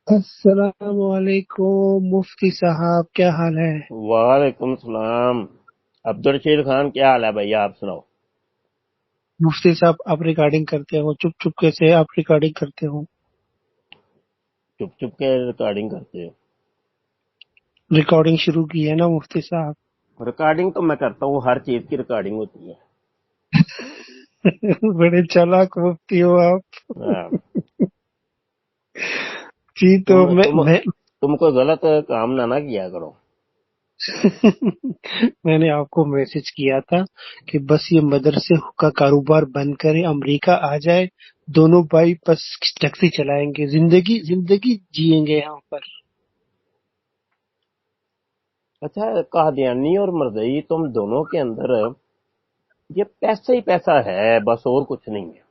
السلام علیکم مفتی صاحب، کیا حال ہے؟ وعلیکم السلام عبدالرشید خان، کیا حال ہے بھائی؟ آپ سناؤ۔ مفتی صاحب، آپ ریکارڈنگ کرتے ہو چپ چپ کے سے؟ آپ ریکارڈنگ کرتے ہو؟ چپ چپ کے ریکارڈنگ کرتے ہو؟ ریکارڈنگ شروع کی ہے نا مفتی صاحب؟ ریکارڈنگ تو میں کرتا ہوں، ہر چیز کی ریکارڈنگ ہوتی ہے۔ بڑے چالاک مفتی ہو آپ۔ ہاں، جی تو تم میں تم میں تم کوئی غلط کام نہ کیا کرو۔ میں نے آپ کو میسج کیا تھا کہ بس یہ مدرسے کا کاروبار بند کرے، امریکہ آ جائے، دونوں بھائی بس ٹیکسی چلائیں گے، زندگی زندگی جئیں گے یہاں پر۔ اچھا، قادیانی اور مرزئی تم دونوں کے اندر یہ پیسہ ہی پیسہ ہے، بس اور کچھ نہیں ہے۔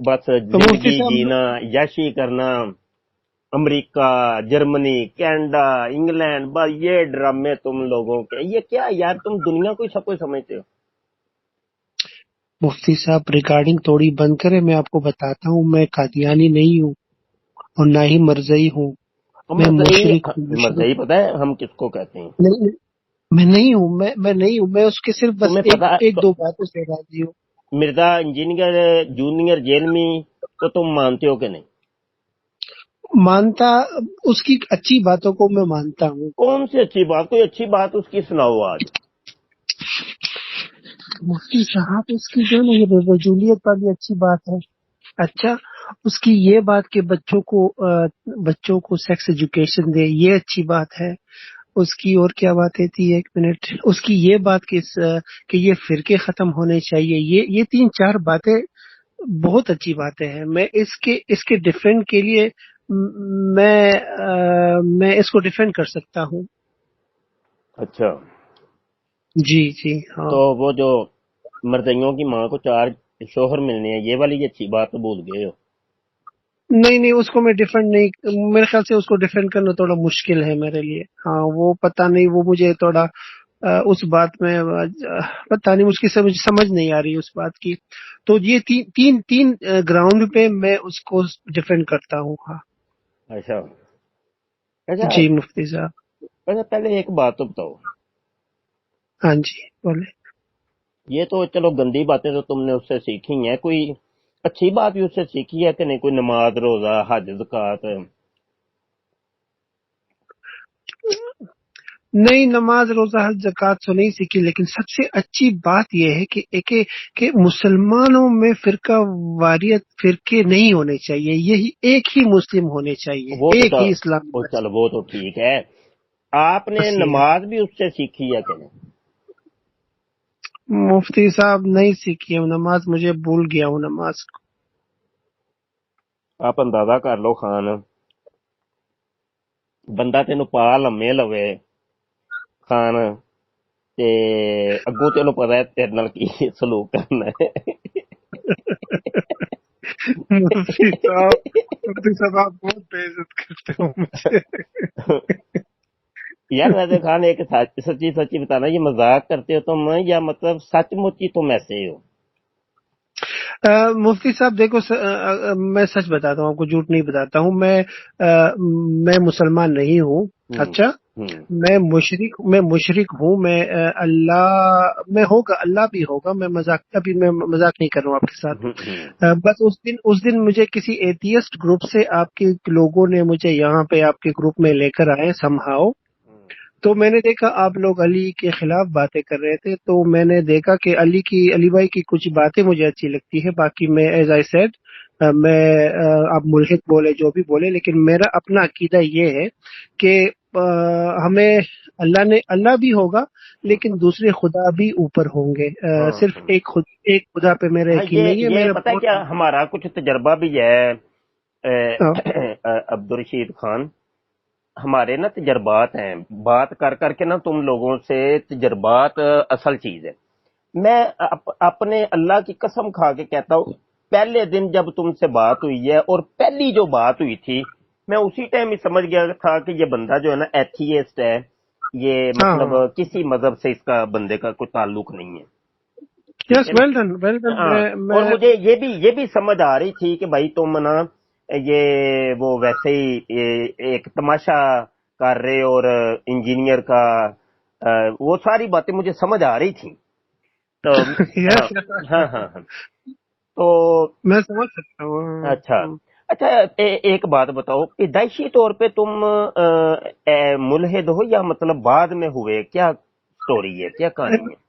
بس تو مفتی زندگی صاحب، جینا، یاشی کرنا، امریکہ، جرمنی، کینیڈا، انگلینڈ، بس یہ ڈرامے تم لوگوں کے۔ یہ کیا یار، تم دنیا کو سب کچھ سمجھتے ہو؟ مفتی صاحب ریکارڈنگ تھوڑی بند کرے، میں آپ کو بتاتا ہوں میں قادیانی نہیں ہوں اور نہ ہی مرزئی ہوں، میں مرزئی، مشرق ہوں۔ مرزئی پتہ ہے ہم کس کو کہتے ہیں؟ نہیں، میں نہیں ہوں، میں نہیں ہوں، میں اس کے صرف بس تمہیں ایک پتا ایک دو باتوں سے راضی ہوں۔ مرزا انجینئر جونیئر جیل میں تو تم مانتے ہو کہ نہیں؟ مانتا، اس کی اچھی باتوں کو میں مانتا ہوں۔ کون سی اچھی بات؟ کوئی اچھی بات اس کی سناؤ آج۔ مفتی صاحب، اس کی جو نہیں رجولیت والی اچھی بات ہے۔ اچھا، اس کی یہ بات کہ بچوں کو سیکس ایجوکیشن دے، یہ اچھی بات ہے۔ اس کی اور کیا باتیں تھی؟ ایک منٹ، اس کی یہ بات کہ یہ فرقے ختم ہونے چاہیے، یہ تین چار باتیں بہت اچھی باتیں ہیں۔ میں اس کے ڈیفینڈ کے لیے میں اس کو ڈیفینڈ کر سکتا ہوں۔ اچھا، جی جی ہاں۔ تو وہ جو مرزائیوں کی ماں کو 4 شوہر ملنے ہیں، یہ والی اچھی بات تو بھول گئے ہو۔ نہیں نہیں، اس کو میں ڈیفینڈ نہیں، میرے خیال سے اس کو ڈیفینڈ کرنا تھوڑا مشکل ہے میرے لیے۔ ہاں، وہ پتہ نہیں، وہ مجھے تھوڑا اس بات میں پتہ نہیں، مجھ کی سمجھ نہیں آ رہی اس بات کی۔ تو یہ تین تین تین گراؤنڈ پہ میں اس کو ڈیفینڈ کرتا ہوں۔ ہاں اچھا اچھا جی مفتی صاحب۔ اچھا، پہلے ایک بات تو بتاؤ۔ ہاں جی بولے۔ یہ تو چلو گندی باتیں تو تم نے اس سے سیکھی ہیں، کوئی اچھی بات بھی اس سے سیکھی ہے کہ نہیں؟ کوئی نماز، روزہ، حج، زکوٰۃ؟ نہیں، نماز روزہ حج زکوٰۃ تو نہیں سیکھی، لیکن سب سے اچھی بات یہ ہے کہ مسلمانوں میں فرقہ واریت فرقے نہیں ہونے چاہیے، یہی ایک ہی مسلم ہونے چاہیے، وہ تو ایک ہی اسلام بس چلو وہ تو ٹھیک ہے۔ آپ نے بس یہ ہے۔ نماز بھی اس سے سیکھی ہے کہ نہیں؟ مفتی صاحب نہیں سیکھی ہوں نماز، مجھے بھول گیا ہوں نماز کو۔ آپ اندازہ کر لو خان، بندہ تینوں پا لمے لوے خان، تے اگوں تینوں پتا ہے تیرے نال کی سلوک کرنا ہے۔ مفتی صاحب آپ بہت بے عزت کرتے ہو مجھے۔ یار ویسے خان ایک سچی سچی بتانا، یہ مذاق کرتے ہو تم یا مطلب سچ مچ ہی تم ایسے ہو؟ مفتی صاحب دیکھو، میں سچ بتاتا ہوں، آپ کو جھوٹ نہیں بتاتا ہوں۔ میں مسلمان نہیں ہوں۔ ہوں اچھا، ہوں میں مشرک ہوں۔ اللہ میں ہوگا، اللہ بھی ہوگا، میں مذاق نہیں کر رہا ہوں آپ کے ساتھ۔ ہوں ہوں بس اس دن مجھے کسی ایتھیسٹ گروپ سے آپ کے لوگوں نے مجھے یہاں پہ آپ کے گروپ میں لے کر آئے سمہاؤ۔ تو میں نے دیکھا آپ لوگ علی کے خلاف باتیں کر رہے تھے، تو میں نے دیکھا کہ علی بھائی کی کچھ باتیں مجھے اچھی لگتی ہے، باقی میں ایز آئی سیڈ میں آپ ملحد بولے جو بھی بولے، لیکن میرا اپنا عقیدہ یہ ہے کہ ہمیں اللہ بھی ہوگا، لیکن دوسرے خدا بھی اوپر ہوں گے۔ ہاں صرف ہاں ایک خدا پہ میرا ہاں، یقین نہیں ہے، یہ میرا پتہ ہے بہت۔ کیا، ہمارا کچھ تجربہ بھی ہے ہاں عبدالرشید خان۔ ہمارے نا تجربات ہیں، بات کر کر کے نا تم لوگوں سے تجربات اصل چیز ہے۔ میں اپنے اللہ کی قسم کھا کے کہتا ہوں، پہلے دن جب تم سے بات ہوئی ہے اور پہلی جو بات ہوئی تھی، میں اسی ٹائم ہی سمجھ گیا تھا کہ یہ بندہ جو ہے نا ایتھیسٹ ہے، یہ ہاں مطلب ہاں، کسی مذہب سے اس کا بندے کا کوئی تعلق نہیں ہے۔ ٹھیک یس، ہے نا؟ Well done well done. ہاں، اور میں مجھے یہ بھی سمجھ آ رہی تھی کہ بھائی تم نا یہ وہ ویسے ہی ایک تماشا کر رہے اور انجینئر کا وہ ساری باتیں مجھے سمجھ آ رہی تھیں تو ہاں یس، ہاں ہاں ہاں تو میں سمجھ سکتا ہوں۔ اچھا اچھا ایک بات بتاؤ، پیدائشی طور پہ تم ملحد ہو یا مطلب بعد میں ہوئے؟ کیا سٹوری ہے، کیا کہانی ہے؟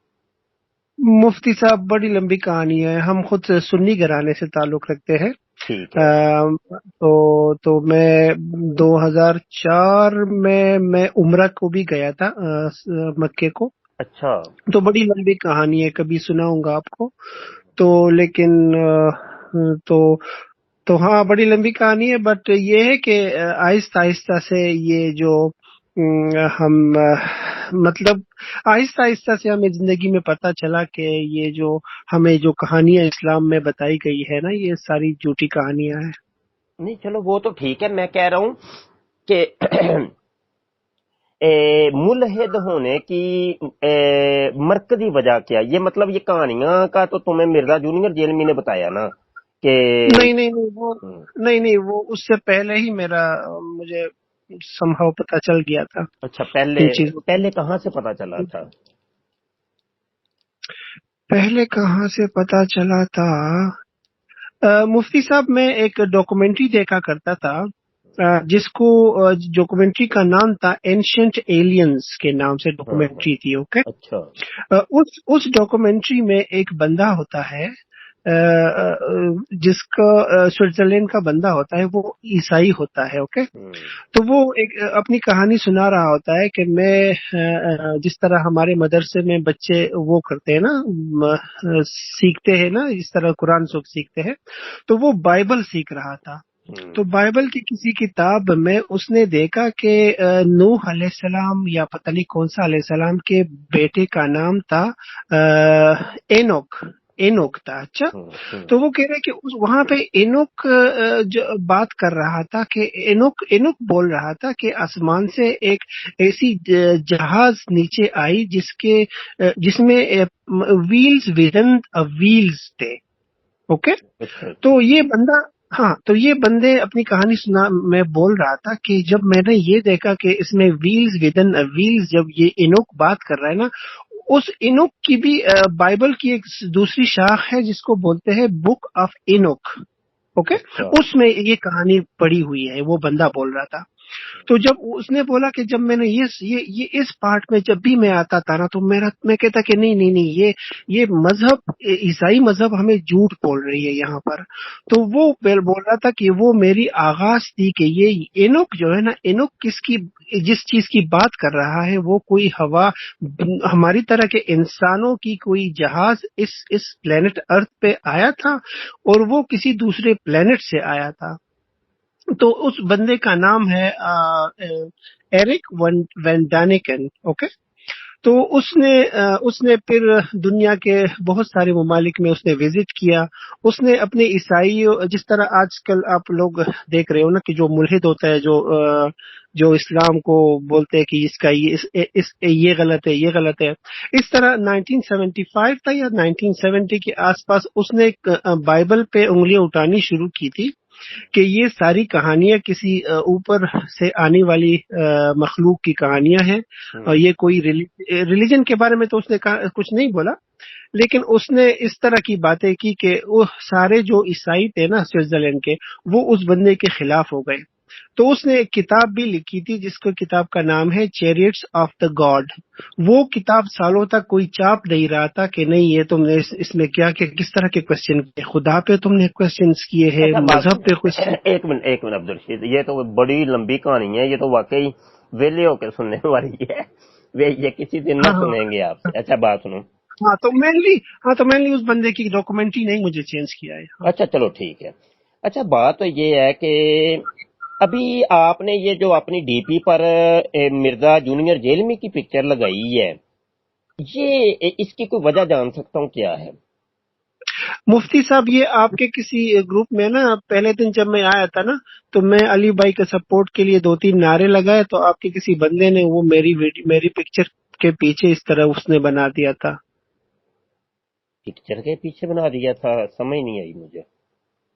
مفتی صاحب بڑی لمبی کہانی ہے، ہم خود سے سنی گھرانے سے تعلق رکھتے ہیں۔ ٹھیک ہے۔ تو میں 2004 میں عمرہ کو بھی گیا تھا، مکے کو۔ اچھا تو بڑی لمبی کہانی ہے، کبھی سناؤں گا آپ کو۔ تو لیکن تو تو ہاں بڑی لمبی کہانی ہے، بٹ یہ ہے کہ آہستہ آہستہ سے یہ جو ہم مطلب آہستہ آہستہ سے ہمیں زندگی میں پتہ چلا کہ یہ جو ہمیں جو کہانیاں اسلام میں بتائی گئی ہے نا، یہ ساری جھوٹی کہانیاں ہیں۔ نہیں چلو وہ تو ٹھیک ہے، میں کہہ رہا ہوں کہ ملحد ہونے کی مرکزی وجہ کیا؟ یہ مطلب یہ کہانیاں کا تو تمہیں مرزا جونیئر جیلمی نے بتایا نا کہ نہیں نہیں نہیں وہ نہیں نہیں وہ اس سے پہلے ہی مجھے سمہاؤ پتہ چل گیا تھا اچھا پہلے ان چیزوں کا۔ پہلے کہاں سے پتا چلا تھا؟ پہلے کہاں سے پتہ چلا تھا؟ مفتی صاحب میں ایک ڈاکومنٹری دیکھا کرتا تھا، جس کو ڈاکومنٹری کا نام تھا اینشنٹ ایلینز کے نام سے ہاں ہاں ڈاکومنٹری تھی، اوکے۔ اچھا اس ڈاکومنٹری میں ایک بندہ ہوتا ہے، جس کا سوئٹزرلینڈ کا بندہ ہوتا ہے، وہ عیسائی ہوتا ہے، اوکے۔ تو وہ ایک اپنی کہانی سنا رہا ہوتا ہے کہ میں جس طرح ہمارے مدرسے میں بچے وہ کرتے ہیں نا، سیکھتے ہیں نا، جس طرح قرآن سوکھ سیکھتے ہیں، تو وہ بائبل سیکھ رہا تھا۔ تو بائبل کی کسی کتاب میں اس نے دیکھا کہ نوح علیہ السلام یا پتہ نہیں کون سا علیہ السلام کے بیٹے کا نام تھا اینوک۔ اینوک تھا، اچھا۔ تو وہ کہہ رہے کہ وہاں پہ اینوک جو بات کر رہا تھا کہ اینوک بول رہا تھا کہ آسمان سے ایک ایسی جہاز نیچے آئی جس میں ویلز ودن ویلز تھے، اوکے۔ اچھا تو یہ بندہ، ہاں، تو یہ بندے اپنی کہانی سنا میں بول رہا تھا کہ جب میں نے یہ دیکھا کہ اس میں ویلز ودن ویلز، جب یہ اینوک بات کر رہا ہے نا، اس اینوک کی بھی بائبل کی ایک دوسری شاخ ہے جس کو بولتے ہیں بک آف اینوک، اوکے۔ اچھا اس میں یہ کہانی پڑی ہوئی ہے، وہ بندہ بول رہا تھا۔ تو جب اس نے بولا کہ جب میں نے یہ اس پارٹ میں جب بھی میں آتا تھا نا، تو میں کہتا کہ نہیں نہیں نہیں، یہ مذہب، عیسائی مذہب ہمیں جھوٹ بول رہی ہے یہاں پر۔ تو وہ بول رہا تھا کہ وہ میری آغاز تھی کہ یہ اینوک جو ہے نا، اینوک جس چیز کی بات کر رہا ہے، وہ کوئی ہوا، ہماری طرح کے انسانوں کی کوئی جہاز اس پلینٹ ارتھ پہ آیا تھا، اور وہ کسی دوسرے پلینٹ سے آیا تھا۔ تو اس بندے کا نام ہے ایرک وین ڈانیکن، اوکے۔ تو اس نے پھر دنیا کے بہت سارے ممالک میں اس نے وزٹ کیا۔ اس نے اپنے عیسائی، جس طرح آج کل آپ لوگ دیکھ رہے ہو نا کہ جو ملحد ہوتا ہے، جو اسلام کو بولتے ہیں کہ اس کا یہ غلط ہے، یہ غلط ہے، اس طرح 1975 تھا یا 1970 کے آس پاس اس نے بائبل پہ انگلیاں اٹھانی شروع کی تھی کہ یہ ساری کہانیاں کسی اوپر سے آنے والی مخلوق کی کہانیاں ہیں، اور یہ کوئی ریلیجن کے بارے میں تو اس نے کچھ نہیں بولا، لیکن اس نے اس طرح کی باتیں کی کہ وہ سارے جو عیسائی تھے نا سوئٹزرلینڈ کے، وہ اس بندے کے خلاف ہو گئے۔ تو اس نے ایک کتاب بھی لکھی تھی جس کو کتاب کا نام ہے چیریٹس آف دا گاڈ۔ وہ کتاب سالوں تک کوئی چاپ نہیں رہا تھا کہ نہیں یہ تم نے اس میں کیا کہ کس طرح کے کوشچن کیے، خدا پہ تم نے کوشچنس کیے ہیں، اچھا بات مذہب پہ کوشچن۔ ایک منٹ عبدالرشید، یہ تو بڑی لمبی کہانی ہے، یہ تو واقعی ویلے ہو کے سننے والی ہے، یہ کسی دن نہ ہاں ہاں سنیں گے آپ سے۔ اچھا بات سنو، ہاں تو مینلی اس بندے کی ڈاکومنٹری نہیں مجھے چینج کیا ہے، ہاں۔ اچھا چلو ٹھیک ہے۔ اچھا بات تو یہ ہے کہ ابھی آپ نے یہ جو اپنی ڈی پی پر مرزا جونیئر جیلمی کی پکچر لگائی ہے، یہ اس کی کوئی وجہ جان سکتا ہوں کیا ہے؟ مفتی صاحب، یہ آپ کے کسی گروپ میں نا، پہلے دن جب میں آیا تھا نا، تو میں علی بھائی کے سپورٹ کے لیے 2-3 نعرے لگائے، تو آپ کے کسی بندے نے وہ میری پکچر کے پیچھے اس طرح اس نے بنا دیا تھا۔ پکچر کے پیچھے بنا دیا تھا؟ سمجھ نہیں آئی مجھے۔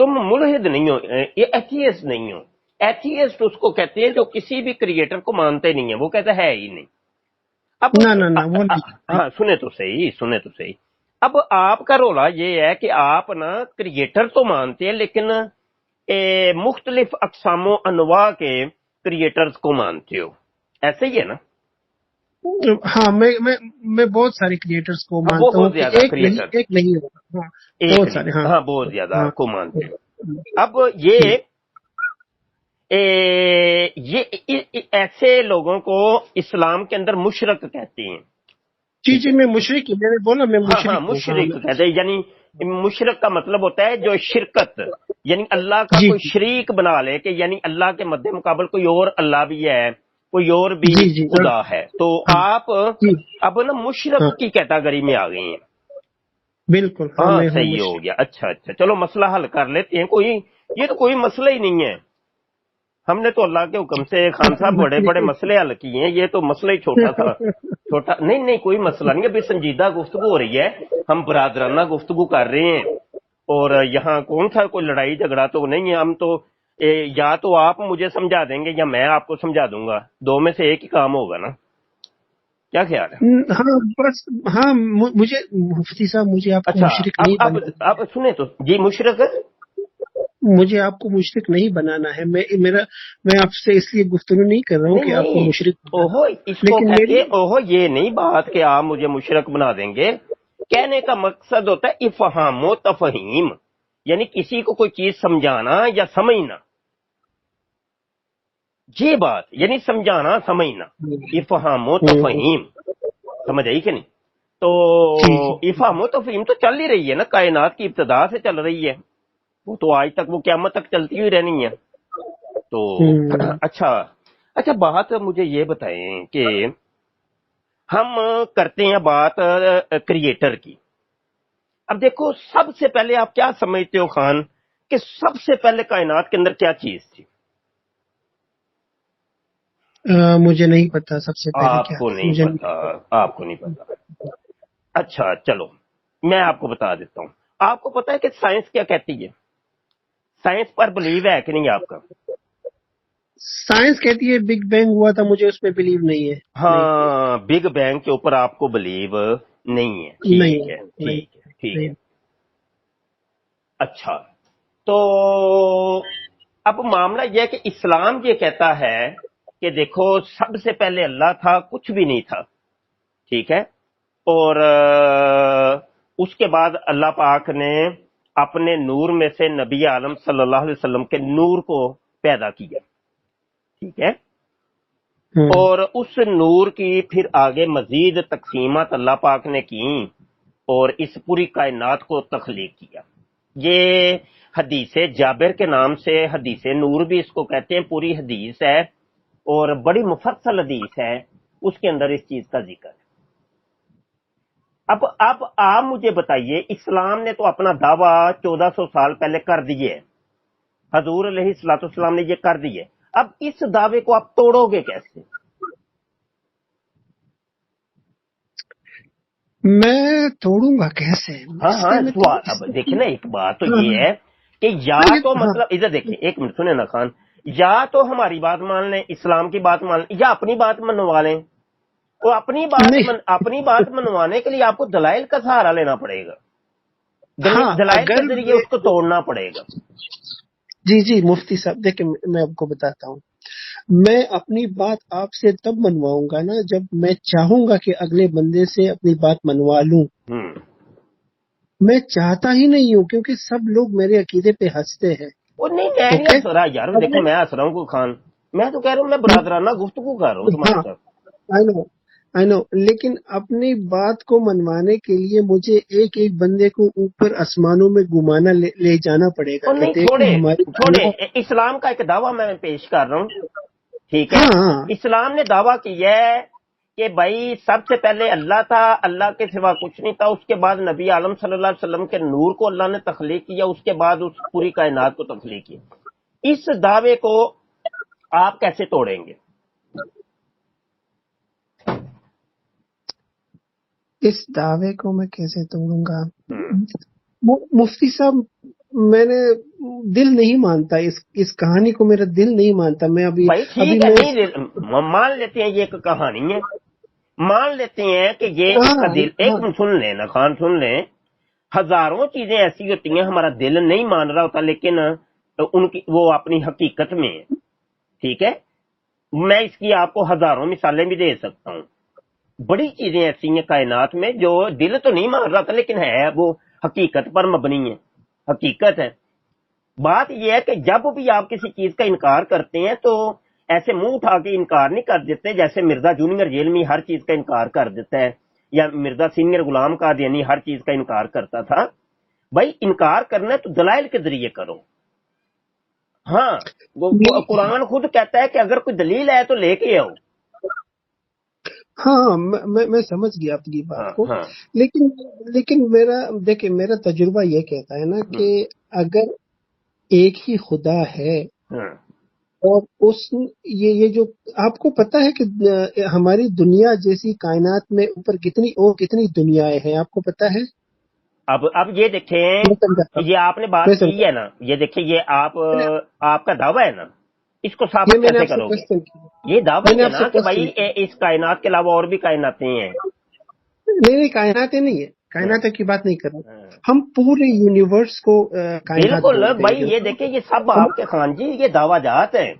تم ملحد نہیں ہو، یہ ایتھیسٹ نہیں ہو. ایتھیسٹ اس کو کہتے ہیں جو کسی بھی کریٹر کو مانتے نہیں ہیں، وہ کہتا ہے ہی نہیں. اب نہ نہ نہ وہ نہیں آپ. ہاں سنیں تو صحیح. اب آپ کا رولا یہ ہے کہ آپ نا کریٹر تو مانتے ہیں، لیکن مختلف اقسام و انواع کے کریٹرز کو مانتے ہو، ایسے ہی ہے نا؟ ہاں میں بہت سارے کریٹرز کو ہاں مانتا ہوں بہت کہ زیادہ ایک کریٹر، نہیں ہوگا. ہاں ایک بہت نہیں، سارے. ہاں ہاں بہت زیادہ ہاں کو مانتے ہو. اب یہ ایسے لوگوں کو اسلام کے اندر مشرک کہتے ہیں. جی ٹھیک جی ہے، میں مشرق میں نے بولا میں ہاں مشرق ہوں. ہاں مشرک کہتے ہیں، یعنی مشرک کا مطلب ہوتا ہے جو شرکت، یعنی اللہ کا جی کوئی شریک بنا لے، کہ یعنی اللہ کے مد مقابل کوئی اور اللہ بھی ہے، کوئی اور بھی جی جی خدا ہے. تو ہاں آپ جی اب نا ہاں مشرک کی کیٹاگری میں آ گئے ہیں. بالکل. ہاں ہاں میں ہوں صحیح ہو مشرق. گیا. اچھا چلو مسئلہ حل کر لیتے ہیں. یہ تو کوئی مسئلہ ہی نہیں ہے. ہم نے تو اللہ کے حکم سے خان صاحب بڑے بڑے مسئلے حل کیے ہیں، یہ تو مسئلہ ہی چھوٹا نہیں کوئی مسئلہ نہیں. ابھی سنجیدہ گفتگو ہو رہی ہے، ہم برادرانہ گفتگو کر رہے ہیں، اور یہاں کون سا کوئی لڑائی جھگڑا تو نہیں ہے. ہم تو یا تو آپ مجھے سمجھا دیں گے یا میں آپ کو سمجھا دوں گا، دو میں سے ایک ہی کام ہوگا نا. کیا خیال ہے؟ ہاں بس. ہاں مجھے مفتی صاحب مجھے آپ کو اچھا مشرق اب نہیں اب بنانا اب سنیں تو جی مشرق. مجھے آپ کو مشرق نہیں بنانا ہے. میں آپ سے اس لیے گفتگو نہیں کر رہا ہوں کہ آپ کو نہیں مشرق بنانا اوہو، اس ہو کو لیکن کہتے میری. ہیں اوہو، یہ نہیں بات کہ آپ مجھے مشرک بنا دیں گے. کہنے کا مقصد ہوتا ہے افہام و تفہیم، یعنی کسی کو کوئی چیز سمجھانا یا سمجھنا، یہ بات یعنی سمجھانا سمجھنا، افہام و تفہیم. سمجھ آئی کہ نہیں؟ تو جی جی افہام و تفہیم تو چل ہی رہی ہے نا، کائنات کی ابتدا سے چل رہی ہے، وہ تو آج تک وہ قیامت تک چلتی ہوئی رہنی ہے. تو اچھا بات مجھے یہ بتائیں کہ ہم کرتے ہیں بات کریٹر کی. اب دیکھو سب سے پہلے آپ کیا سمجھتے ہو خان، کہ سب سے پہلے کائنات کے اندر کیا چیز تھی؟ مجھے نہیں پتا سب سے پہلے آپ کیا کو تھا. نہیں مجھے نہیں پتا؟ آپ کو نہیں پتا؟ اچھا چلو میں آپ کو بتا دیتا ہوں. آپ کو پتا ہے کہ سائنس کیا کہتی ہے؟ سائنس پر بلیو ہے کہ نہیں آپ کا؟ سائنس کہتی ہے بگ بینگ ہوا تھا. مجھے اس پہ بلیو نہیں ہے. نہیں ہاں بگ بینگ کے اوپر آپ کو بلیو نہیں ہے. نہیں ٹھیک ہے نہیں ٹھیک ہے ٹھیک ہے. نہیں. اچھا تو اب معاملہ یہ ہے کہ اسلام یہ کہتا ہے کہ دیکھو سب سے پہلے اللہ تھا، کچھ بھی نہیں تھا. ٹھیک ہے، اور اس کے بعد اللہ پاک نے اپنے نور میں سے نبی عالم صلی اللہ علیہ وسلم کے نور کو پیدا کیا. ٹھیک ہے، ہوں. اور اس نور کی پھر آگے مزید تقسیمات اللہ پاک نے کی، اور اس پوری کائنات کو تخلیق کیا. یہ حدیث جابر کے نام سے حدیث نور بھی اس کو کہتے ہیں، پوری حدیث ہے اور بڑی مفصل حدیث ہے، اس کے اندر اس چیز کا ذکر ہے. اب آپ مجھے بتائیے، اسلام نے تو اپنا دعویٰ 1400 سال پہلے کر دیے، حضور علیہ الصلوۃ والسلام نے یہ کر دیے. اب اس دعوے کو آپ توڑو گے کیسے؟ میں توڑوں گا کیسے؟ اس ہاں پہ میں سوال اب دیکھیں نا، ایک بات تو یہ ہے کہ یا تو ہاں مطلب ادھر دیکھیں، ایک منٹ سنیں نا خان، یا تو ہماری بات مان لیں، اسلام کی بات مان لیں، یا اپنی بات منوا لیں. اور نہیں. اپنی بات منوانے کے لیے آپ کو دلائل کا سہارا لینا پڑے گا، ہاں دلائل کے اگر ذریعے اس کو توڑنا پڑے گا. جی جی مفتی صاحب دیکھیں میں آپ کو بتاتا ہوں. میں اپنی بات آپ سے تب منواؤں گا نا جب میں چاہوں گا کہ اگلے بندے سے اپنی بات منوا لوں. ہوں میں چاہتا ہی نہیں ہوں کیونکہ سب لوگ میرے عقیدے پہ ہنستے ہیں. اور نہیں میں نہیں اوکے. ہنس رہا یار، اب دیکھو میں ہنس رہا ہوں کوئی خان، میں تو کہہ رہا ہوں میں برادرانہ گفتگو کر رہا ہوں تمہارے ہاں ساتھ. آئی نو لیکن اپنی بات کو منوانے کے لیے مجھے ایک ایک بندے کو اوپر آسمانوں میں گھمانا لے جانا پڑے گا اور کہ نہیں دیکھو ہماری چھوڑے اللہ. اسلام کا ایک دعویٰ میں پیش کر رہا ہوں. ٹھیک ہے، ہاں ہاں اسلام نے دعویٰ کیا ہے کہ بھائی سب سے پہلے اللہ تھا، اللہ کے سوا کچھ نہیں تھا، اس کے بعد نبی عالم صلی اللہ علیہ وسلم کے نور کو اللہ نے تخلیق کیا، اس کے بعد اس پوری کائنات کو تخلیق کیا. اس دعوے کو آپ کیسے توڑیں گے؟ اس دعوے کو میں کیسے توڑوں گا؟ ہوں مفتی صاحب میں نے دل نہیں مانتا اس کہانی کو، میرا دل نہیں مانتا. میں ابھی بھائی ٹھیک ہے، نہیں مان لیتے ہیں یہ ایک کہانی ہے، مان لیتے ہیں کہ یہ اس کا دل، ایک منٹ سن لیں نا خان، سن لیں. ہزاروں چیزیں ایسی ہوتی ہیں ہمارا دل نہیں مان رہا ہوتا، لیکن ان کی وہ اپنی حقیقت میں ہے. ٹھیک ہے، میں اس کی آپ کو ہزاروں مثالیں بھی دے سکتا ہوں. بڑی چیزیں ایسی ہیں کائنات میں جو دل تو نہیں مان رہا تھا، لیکن ہے وہ حقیقت پر مبنی ہے، حقیقت ہے. بات یہ ہے کہ جب بھی آپ کسی چیز کا انکار کرتے ہیں تو ایسے منہ اٹھا کے انکار نہیں کر دیتے جیسے مرزا جونیئر جیل میں ہر چیز کا انکار کر دیتا ہے، یا مرزا سینئر غلام قادیانی ہر چیز کا انکار کرتا تھا. بھائی انکار کرنا ہے تو دلائل کے ذریعے کرو. ہاں، وہ قرآن خود کہتا ہے کہ اگر کوئی دلیل ہے تو لے کے آؤ. ہاں میں سمجھ گیا آپ کی بات ہاں کو. ہاں لیکن میرا تجربہ یہ کہتا ہے نا کہ اگر ایک ہی خدا ہے، ہاں. اور یہ جو آپ کو پتا ہے کہ ہماری دنیا جیسی کائنات میں اوپر کتنی دنیایں ہیں، آپ کو پتا ہے؟ اب یہ دیکھیں، میں سمجھاتا ہوں یہ آپ نے میں بات کی ہے سمجھاتا نا، یہ دیکھیں، یہ آپ کا دعویٰ ہے نا، اس کو ہوں. ثابت میں نے کیسے آپ سے کرو گے؟ کوشچن کیا. یہ دعویٰ میں ہی نے ہے آپ سے نا کہ کوشچن بھائی کیا. اس کائنات کے علاوہ اور بھی کائناتیں ہیں. نہیں، کائناتیں نہیں ہے، ہاں، کائنات کی بات نہیں کر رہا. ہاں. ہم پورے یونیورس کو کائنات بالکل بولتے ہیں بھائی، یہ کیونکہ دیکھیں، یہ سب ہم آپ کے خان جی یہ دعویٰ جات ہے.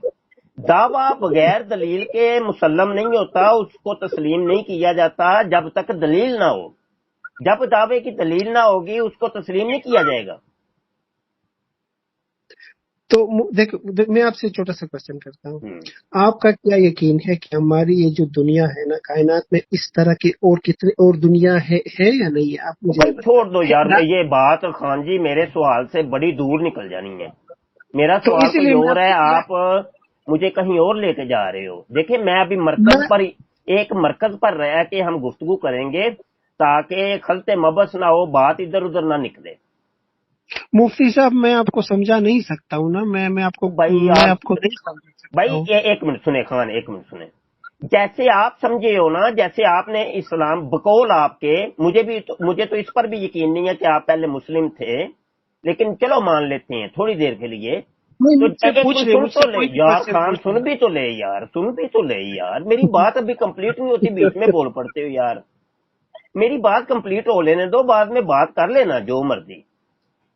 دعویٰ بغیر دلیل کے مسلم نہیں ہوتا، اس کو تسلیم نہیں کیا جاتا جب تک دلیل نہ ہو. جب دعوے کی دلیل نہ ہوگی اس کو تسلیم نہیں کیا جائے گا. تو دیکھو، میں آپ سے چھوٹا سا کوشچن کرتا ہوں. ہوں. آپ کا کیا یقین ہے کہ ہماری یہ جو دنیا ہے نا کائنات میں، اس طرح کی اور کتنی اور دنیا ہے یا نہیں ہے؟ آپ مجھے بھائی یہ چھوڑ دو یار، بتائیں. یہ بات خان جی میرے سوال سے بڑی دور نکل جانی ہے. میرا تو سوال اسی کوئی لیے اور ہے، آپ مجھے کہیں اور لے کے جا رہے ہو. دیکھیں میں ابھی مرکز پر، ایک مرکز پر رہ کے ہم گفتگو کریں گے تاکہ خلط مبس نہ ہو، بات ادھر ادھر نہ نکلے. مفتی صاحب، میں آپ کو سمجھا نہیں سکتا ہوں نا، میں آپ کو بھائی میں آپ، آپ کو نہیں سمجھا سکتا بھائی ہوں. ایک منٹ سنیں خان، ایک منٹ سنیں. جیسے آپ سمجھے ہو نا، جیسے آپ نے اسلام بقول آپ کے، مجھے تو اس پر بھی یقین نہیں ہے کہ آپ پہلے مسلم تھے، لیکن چلو مان لیتے ہیں تھوڑی دیر کے لیے. نہیں، تو مجھ سے ایک پوچھ منٹ لے، سن مجھ سے تو لے کوئی بھی یار کوشچن خان، پوچھ سن لے. بھی تو لے یار، سن بھی تو لے یار، میری بات ابھی کمپلیٹ نہیں ہوتی، بیچ میں بول پڑتے ہو یار. میری بات کمپلیٹ ہو لینے دو، بعد میں بات کر لینا جو مرضی.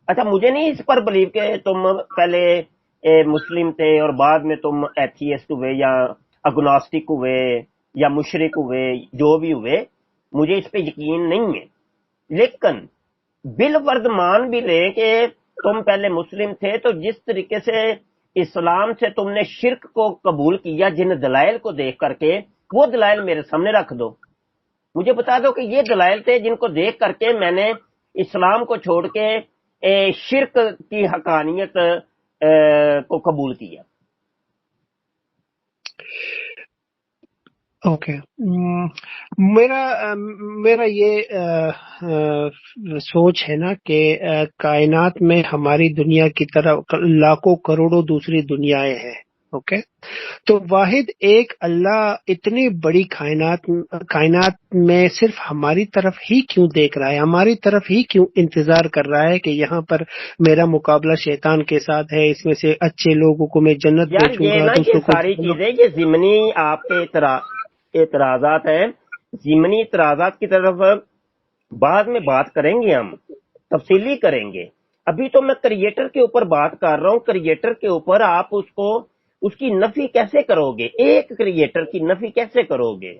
اچھا مجھے نہیں اس پر بلیو کہ تم پہلے مسلم تھے اور بعد میں تم ایتھیسٹ ہوئے یا اگنوسٹک ہوئے یا مشرک ہوئے، جو بھی ہوئے، مجھے اس پہ یقین نہیں ہے. لیکن بالفرض مان بھی لیں کہ تم پہلے مسلم تھے، تو جس طریقے سے اسلام سے تم نے شرک کو قبول کیا جن دلائل کو دیکھ کر کے، وہ دلائل میرے سامنے رکھ دو. مجھے بتا دو کہ یہ دلائل تھے جن کو دیکھ کر کے میں نے اسلام کو چھوڑ کے شرک کی حقانیت کو قبول کیا. اوکے. میرا یہ سوچ ہے نا کہ کائنات میں ہماری دنیا کی طرح لاکھوں کروڑوں دوسری دنیایں ہیں. اوکے. تو واحد ایک اللہ اتنی بڑی کائنات میں صرف ہماری طرف ہی کیوں دیکھ رہا ہے، ہماری طرف ہی کیوں انتظار کر رہا ہے کہ یہاں پر میرا مقابلہ شیطان کے ساتھ ہے، اس میں سے اچھے لوگوں کو میں جنت یار بھیجوں یہ گا، نا، یہ دوسروں کو ساری چیزیں یہ ضمنی آپ کے اعتراضات ہیں. ضمنی اعتراضات کی طرف بعد میں بات کریں گے، ہم تفصیلی کریں گے. ابھی تو میں کریٹر کے اوپر بات کر رہا ہوں. کریٹر کے اوپر آپ اس کی نفی کیسے کرو گے؟ ایک کریٹر کی نفی کیسے کرو گے؟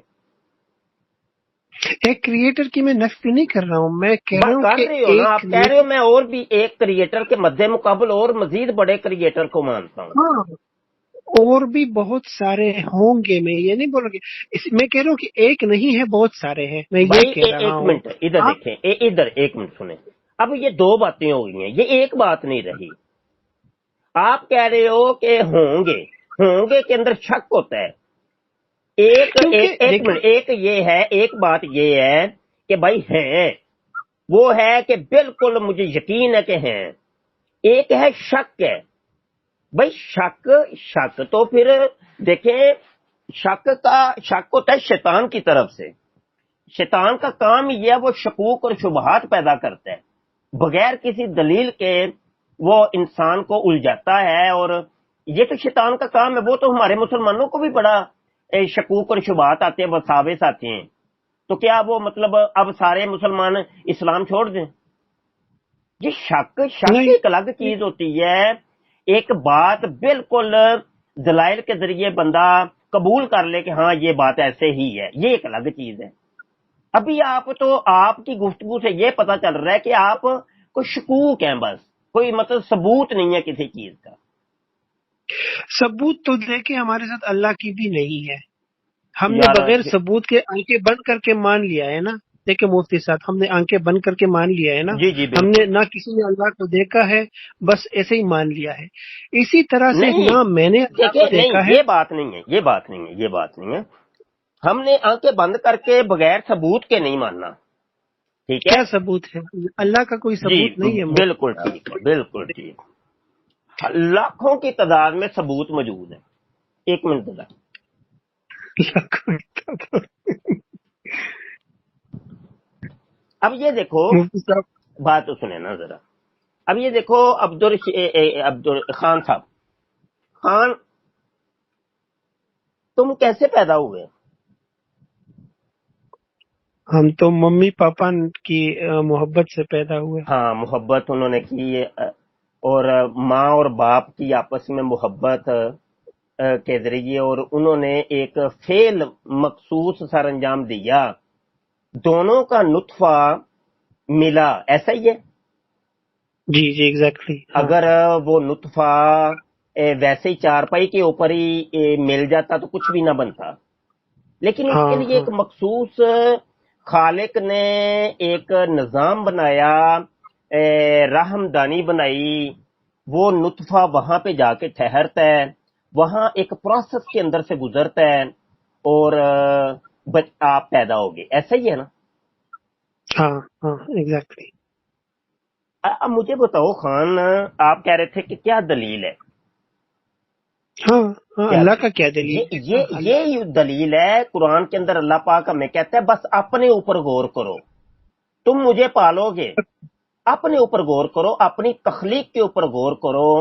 ایک کریٹر کی میں نفی نہیں کر رہا ہوں، میں کہہ رہا ہوں کر کہ رہے ہو نا، ایک آپ کہہ رہے ہو میں اور بھی ایک کریٹر کے مد مقابل اور مزید بڑے کریٹر کو مانتا ہوں. ہاں، اور بھی بہت سارے ہوں گے، میں یہ نہیں بولوں گی. میں کہہ رہا ہوں کہ ایک نہیں ہے، بہت سارے ہیں، میں یہ بھائی کہہ رہا ایک ہوں. منٹ ادھر آپ دیکھیں، ادھر ایک منٹ سنیں. اب یہ دو باتیں ہو گئی ہیں، یہ ایک بات نہیں رہی. آپ کہہ رہے ہو کہ ہوں گے کے اندر شک ہوتا ہے. کیونکہ ایک دیکھیں، منٹ، ایک بات یہ ہے کہ بھائی ہیں، وہ ہے کہ بالکل مجھے یقین ہے کہ ہیں. ایک ہے شک ہے. بھائی شک تو پھر دیکھیں، شک ہوتا ہے شیطان کی طرف سے. شیطان کا کام یہ ہے، وہ شکوک اور شبہات پیدا کرتا ہے بغیر کسی دلیل کے. وہ انسان کو الجھاتا ہے، اور یہ تو شیطان کا کام ہے. وہ تو ہمارے مسلمانوں کو بھی بڑا شکوک اور شبہات آتے ہیں، وساوس آتے ہیں. تو کیا وہ مطلب اب سارے مسلمان اسلام چھوڑ دیں؟ یہ شک نہیں ایک الگ چیز ہوتی ہے. ایک بات بالکل دلائل کے ذریعے بندہ قبول کر لے کہ ہاں یہ بات ایسے ہی ہے، یہ ایک الگ چیز ہے. ابھی آپ کی گفتگو سے یہ پتا چل رہا ہے کہ آپ کو شکوک ہیں، بس کوئی مطلب ثبوت نہیں ہے کسی چیز کا. ثبوت تو دیکھیں ہمارے ساتھ اللہ کی بھی نہیں ہے. ہم نے یار بغیر ثبوت کے آنکھیں بند کر کے مان لیا ہے نا. دیکھیں مفتی صاحب، ہم نے آنکھیں بند کر کے مان لیا ہے نا. جی جی ہم نے بالکل. نہ کسی نے اللہ کو دیکھا ہے، بس ایسے ہی مان لیا ہے. اسی طرح سے نہیں نہ میں نے اللہ کو دیکھیں، نہیں دیکھا ہے. یہ بات نہیں ہے، یہ بات نہیں ہے، یہ بات نہیں ہے. ہم نے آنکھیں بند کر کے بغیر ثبوت کے نہیں ماننا. ٹھیک ہے. کیا ثبوت ہے؟ اللہ کا کوئی جی ثبوت نہیں ہے مفتی بالکل صاحب. ٹھیک ہے، بالکل ٹھیک. لاکھوں کی تعداد میں ثبوت موجود ہے. ایک منٹ ذرا. اللہ کو اب یہ دیکھو، مفتی صاحب، بات تو سنیں نا ذرا. اب یہ دیکھو عبد خان صاحب، خان تم کیسے پیدا ہوئے؟ ہم تو ممی پاپا کی محبت سے پیدا ہوئے. ہاں محبت انہوں نے کی، اور ماں اور باپ کی آپس میں محبت کے ذریعے، اور انہوں نے ایک فعل مخصوص سر انجام دیا، دونوں کا نطفہ ملا. ایسا ہی ہے. جی جی ایگزیکٹلی. ہاں اگر وہ نطفہ ویسے ہی چارپائی کے اوپر ہی مل جاتا تو کچھ بھی نہ بنتا. لیکن اس کے ہاں لیے ہاں ایک مخصوص خالق نے ایک نظام بنایا، رحم دانی بنائی. وہ نطفہ وہاں پہ جا کے ٹھہرتا ہے، وہاں ایک پروسیس کے اندر سے گزرتا ہے، اور آپ پیدا ہوگے. ایسا ہی ہے نا؟ ہاں ہاں ایگزیکٹلی. اب مجھے بتاؤ خان، آپ کہہ رہے تھے کہ کیا دلیل ہے؟ ہاں ہاں کیا اللہ دلیل؟ کا کیا دلیل یہ ہے؟ ہاں یہ یہ دلیل ہے. قرآن کے اندر اللہ پاک ہمیں کہتا ہے بس اپنے اوپر غور کرو، تم مجھے پالو گے. اپنے اوپر غور کرو، اپنی تخلیق کے اوپر غور کرو